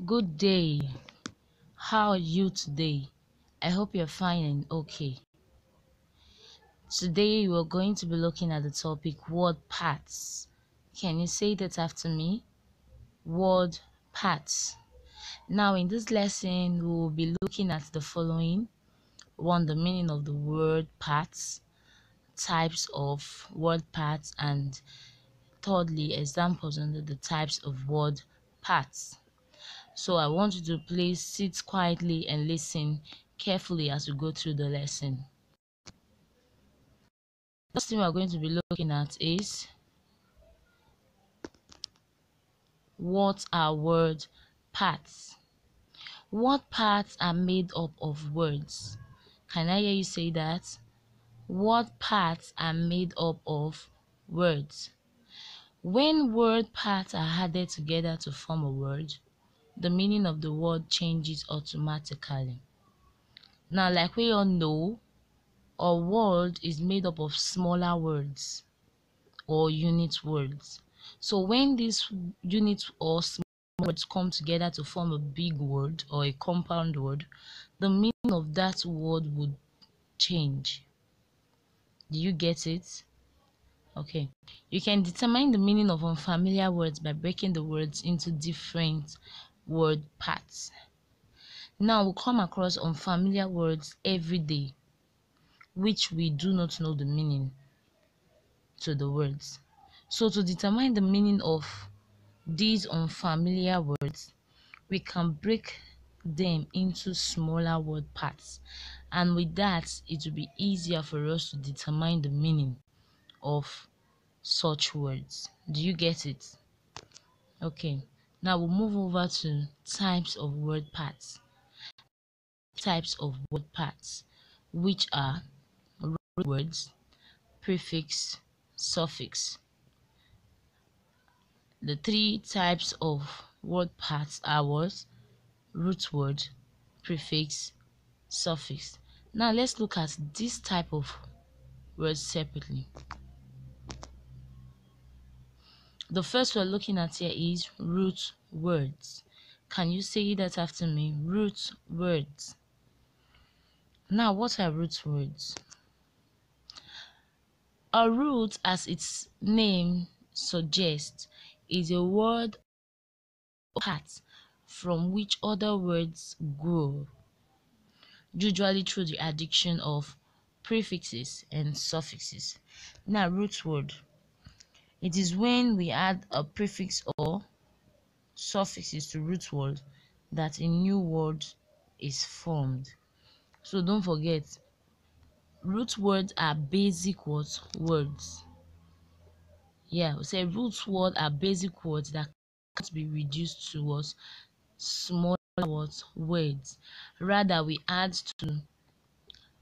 Good day. How are you today? I hope you're fine and okay. Today we're going to be looking at the topic word parts. Can you say that after me? Word parts. Now in this lesson we will be looking at the following. One, the meaning of the word parts, types of word parts, and thirdly, examples under the types of word parts. So I want you to please sit quietly and listen carefully as we go through the lesson. The first thing we're going to be looking at is, what are word parts? Word parts are made up of words. Can I hear you say that? Word parts are made up of words. When word parts are added together to form a word, the meaning of the word changes automatically. Now, like we all know, a word is made up of smaller words or unit words. So when these units or small words come together to form a big word or a compound word, the meaning of that word would change. Do you get it? Okay. You can determine the meaning of unfamiliar words by breaking the words into different word parts. Now we come across unfamiliar words every day, which we do not know the meaning to the words. So to determine the meaning of these unfamiliar words, we can break them into smaller word parts, and with that it will be easier for us to determine the meaning of such words. Do you get it? Okay, now we'll move over to types of word parts. Types of word parts, which are root words, prefix, suffix. The three types of word parts are what? Root word, prefix, suffix. Now let's look at this type of words separately. The first we're looking at here is root words. Can you say that after me? Root words. Now, what are root words? A root, as its name suggests, is a word or part from which other words grow, usually through the addition of prefixes and suffixes. Now, root word. It is when we add a prefix or suffixes to root word that a new word is formed. So don't forget, root words are basic words. Yeah, we say root words are basic words that can't be reduced to what? Smaller words. Rather, we add to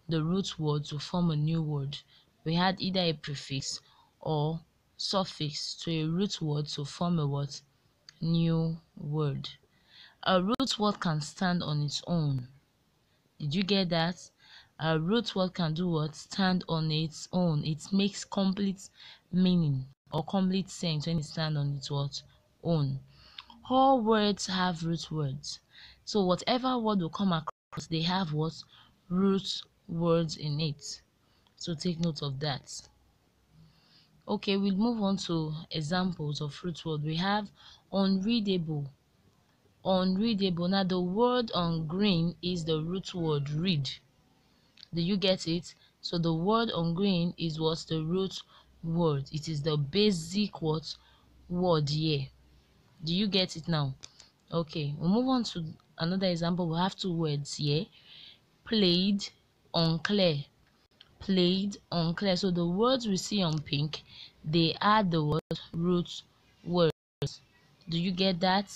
the root word to form a new word. We add either a prefix or suffix to a root word to form a what? New word. A root word can stand on its own. Did you get that? A root word can do what? Stand on its own. It makes complete meaning or complete sense when it stands on its what? Own. All words have root words. So whatever word will come across, they have what? Root words in it. So take note of that. Okay, we'll move on to examples of root word. We have unreadable. Unreadable. Now the word on green is the root word read. Do you get it? So the word on green is what? The root word. It is the basic what? Word here. Do you get it now? Okay, we'll move on to another example. We have two words here. Played, unclear. Played, unclear. So the words we see on pink, they are the word root words. Do you get that?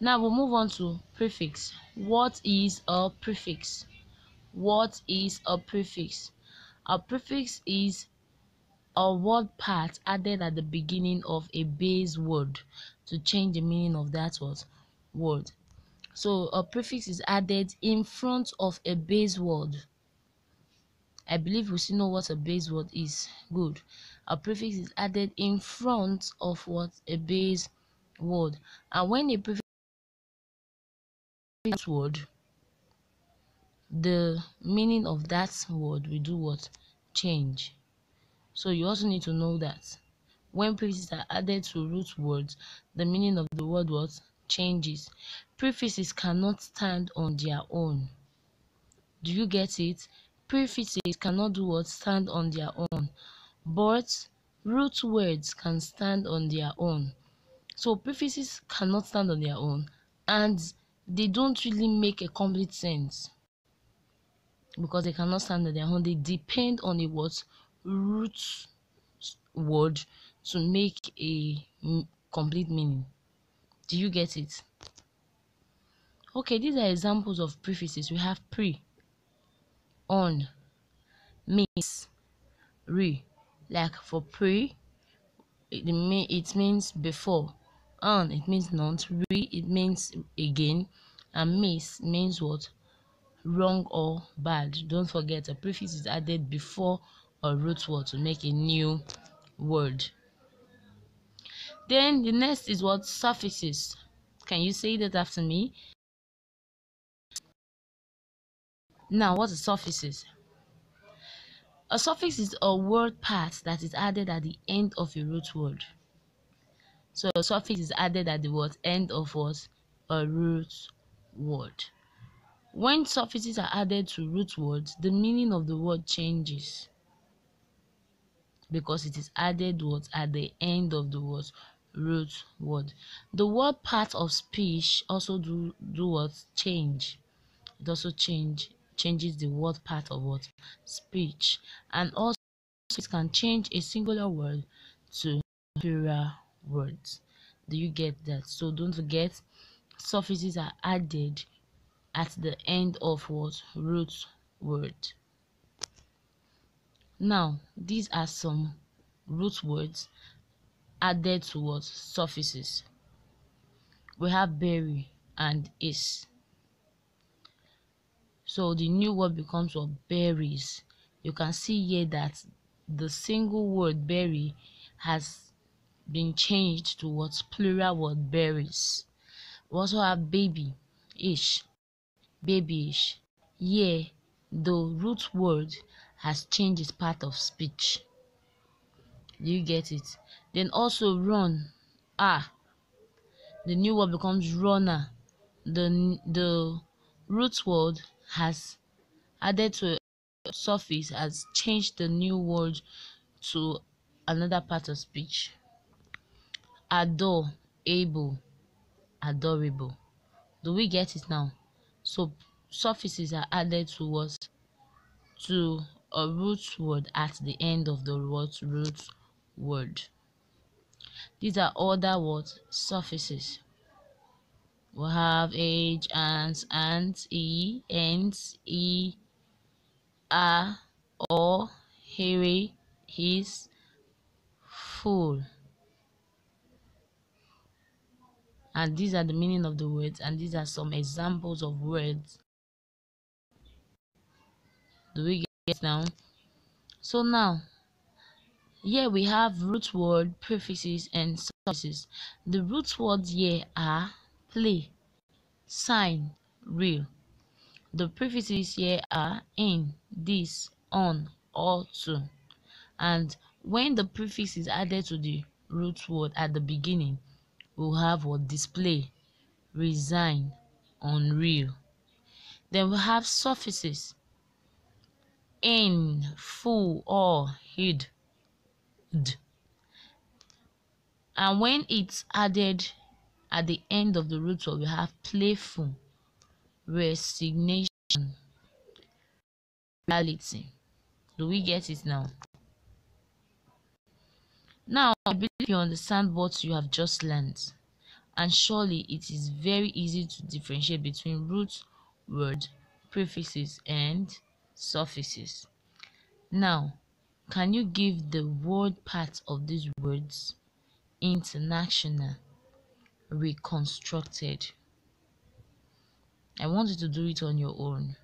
Now we'll move on to prefix. What is a prefix? What is a prefix? A prefix is a word part added at the beginning of a base word to change the meaning of that word. So a prefix is added in front of a base word. I believe we still know what a base word is. Good. A prefix is added in front of what? A base word. And when a prefix word, the meaning of that word will do what? Change. So you also need to know that when prefixes are added to root words, the meaning of the word what? Changes. Prefixes cannot stand on their own. Do you get it? Prefixes cannot do what? Stand on their own. But root words can stand on their own. So prefixes cannot stand on their own, and they don't really make a complete sense because they cannot stand on their own. They depend on a what? Root word to make a complete meaning. Do you get it? Okay, these are examples of prefixes. We have pre, on, miss, re. Like for pre, it means before. On, it means not. Re, it means again. And miss means what? Wrong or bad. Don't forget, a prefix is added before a root word to make a new word. Then the next is what? Suffixes. Can you say that after me? Now, what are suffixes? A suffix is a word part that is added at the end of a root word. So a suffix is added at the what? End of what? A root word. When suffixes are added to root words, the meaning of the word changes because it is added what? At the end of the what? Root word. The word part of speech also do what? Change. It also changes the word part of what? Speech. And also it can change a singular word to plural words. Do you get that? So don't forget, suffixes are added at the end of what? Root word. Now, these are some root words added to what? Suffixes. We have berry and is. So the new word becomes what? Berries. You can see here that the single word berry has been changed to what? Plural word berries. We also have baby, ish, babyish. Here, the root word has changed its part of speech. Do you get it? Then also run, the new word becomes runner. The root word has added to a suffix, has changed the new word to another part of speech. Adore, able, adorable. Do we get it now? So suffixes are added to what? To a root word at the end of the what? Root word. These are other what? Suffixes. We have age, ants, ants, or, hairy, his, full. And these are the meaning of the words, and these are some examples of words. Do we get it now? So now, here we have root word, prefixes, and suffixes. The root words here are play, sign, real. The prefixes here are in, this, on, or to. And when the prefix is added to the root word at the beginning, we'll have what? Display, resign, unreal. Then we have suffixes in, full, or, hid. And when it's added at the end of the root word, we have playful, resignation, reality. Do we get it now? Now, I believe you understand what you have just learned, and surely it is very easy to differentiate between root word, prefixes, and suffixes. Now, can you give the word part of these words? International, reconstructed. I want you to do it on your own.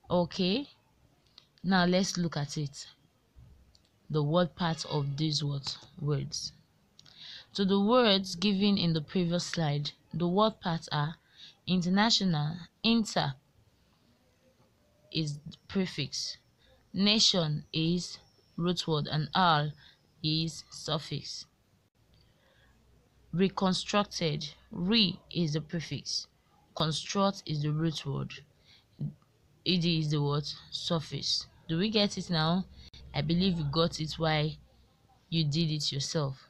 Okay, now let's look at it. The word part of these words. To the words given in the previous slide, the word parts are international, inter is prefix, nation is root word, and al is suffix. Reconstructed, re is the prefix, construct is the root word, ed is the word suffix. Do we get it now? I believe you got it why you did it yourself.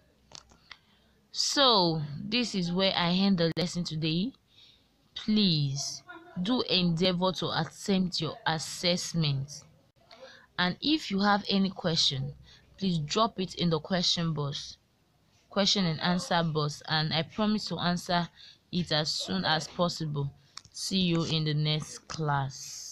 So this is where I end the lesson today. Please do endeavor to attempt your assessment, and if you have any question, please drop it in the question and answer box, and I promise to answer it as soon as possible. See you in the next class.